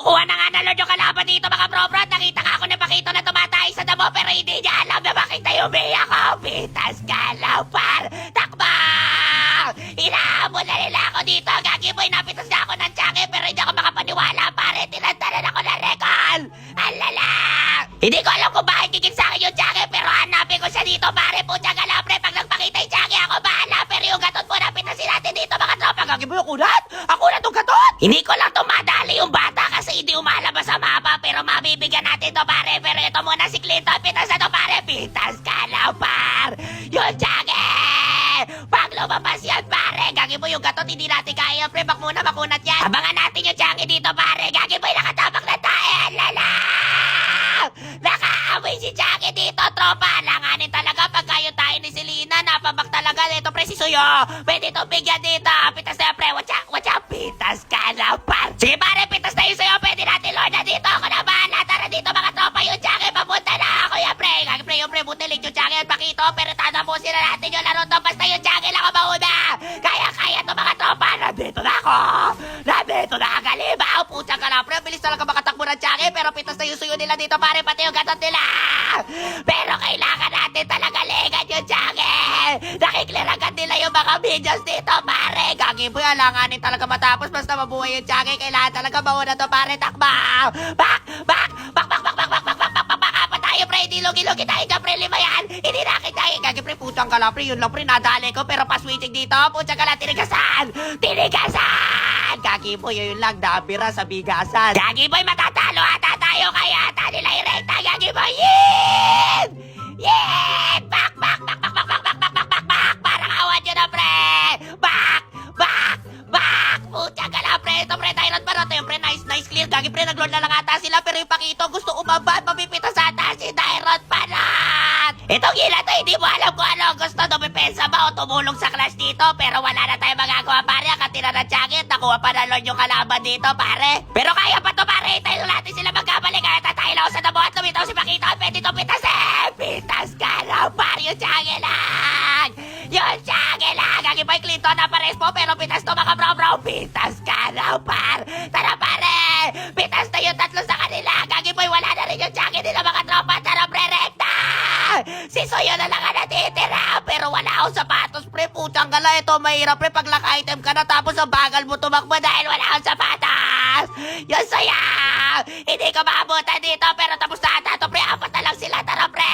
Kuha na nga na Lord yung kalaban dito mga bro-bro. Nakita ka ako na Pakito na tumatay sa damo pero hindi niya alam na bakit tayo umiyak ako. Pitas ka lang par. Takbang! Inahabol na nila ako dito. Gagi boy, napitas na ako ng tsake pero hindi ako makapaniwala pare. Tinantanan ako ng rekal. Alala! Hindi ko alam kung bakit gigil sa akin yung tsake pero hanapin ko siya dito pare. Putya ka lang pre. Pag nagpakita yung tsake ako bahala. Pero yung gatot po napitasin natin dito mga tropa. Gagi boy, ako ulat? Ako ulat yung gatot? Hindi ko lang tumadali yung bata kasi hindi umalabas sa mapa pero mabibigyan natin to pare. Pero ito muna si Clinton. Pitas na to pare. Pitas ka lang par. Yung tsake! Pag lumabas yan pare. Gagi boy, yung gatot hindi natin kaya pre. Bak muna makunat yan. Abangan natin yung tsake dito pare. Gagi boy, nakatapak na tayo. Lala! Nakaamoy si Jackie dito, tropa. Langanin talaga pag kayo tayo ni Selena. Napabak talaga. Ito, pre, si Suyo. Pwede itong bigyan dito. Pitas na, pre. Watch out. Pitas ka na, par. Sige, pare, pitas na yung Suyo. Pwede natin, Lord, na dito. Ako na bahala. Tara dito, mga tropa. Yung Jackie, papunta na ako yan, pre. Gagi, pre, yung pre, butilig yung Jackie at Pakito. Pero tatapusin na natin yung laro to. Basta yung Jackie lang ang mauna. Kaya to, mga tropa. Nandito na ako. Nandito na, kalibaw. Putsang ka na, pre. Bilis talaga makatakbo ng Jackie. Pero pitas na yung Suyo nila dito, pare. Pati yung gatot nila. Pero kailangan natin talaga ligan yung Jackie. Nakiklear agad nila yung mga videos dito, pare. Gagi po, alanganin talaga matapos. Basta mabuhay yung Jackie. Kailangan talaga mauna to, pare. Takbaw. Bak. Apa tayo, pre. Hindi lugi-lugi tayo dyan, pre. Lima yan. Hindi nakit tayo. Gagi, pre. Putang ka lang, pre. Yun lang, pre. Nadali ko. Pero pa-switching dito. Putang ka lang. Tinigasan. Gagi boy, yun lang. Dabira sa bigasan. Gagi boy, matatalo ata tayo. Kaya ata nila irekta. Gagi boy, yin! Yin! Bak! Parang awan nyo na, pre. Bak! Putang ka lang, pre. Ito, pre. Tyrant pa rin. Pre, nice clear. Gagi, pre. Nag-lord na lang ata sila. Pero yung Pakito gusto umabad. Mapipitas ata si Tyrant pa rin. Itong gila to, hindi mo alam kung ano gusto. Dumipensa ba o tumulong sa clash dito. Pero wala na tayo magagawa, pare. Katira na jacket. Nakuha pa na Lord yung kalaban dito, pare. Pero kaya pa to, pare. Tayo natin sila magkabalik. Kaya tatay lang sa damo at lumitaw si Pakito. Pwede to pitas eh. Pitas ka lang, pare. Yung jacket lang. Gagi pa yung Clinton na pares po. Pero pitas to, mga bro. Pitas ka lang, par. Tara, pare. Pitas na yung tatlo sa kanila. Gagi pa wala na rin yung jacket nila, mga tropa. Tara, pre, rekta. Si Soyo na lang ang natitira. Pero wala akong sapatos, pre. Putang gala. Ito, mahirap, pre. Pag laka-item ka na tapos ang bagal mo tumakbo dahil wala akong sapatos. Yung Soyo. Hindi ko maabutan dito. Pero tapos na ata to, pre. Apat na lang sila. Tara, pre.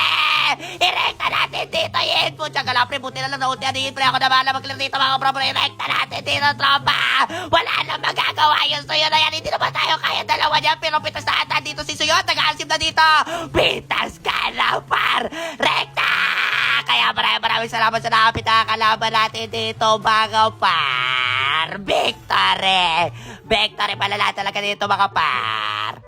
Irekta natin dito, yin. Putang gala, pre. Buti na lang naunti yin, pre. Ako na bahala mag-clear dito, mga bro. Irekta natin dito, tropa. Wala na magagawa yung Soyo na yan. Hindi naman tayo kaya dalawa niya. Pero pitas na ata dito si Soyo. Nag-aalsim na dito. Pitas ka na, par. Rekta! Kaya maraming salamat sa nakapit na kalaban natin dito, mga par. Victory! Victory pala talaga dito, mga par.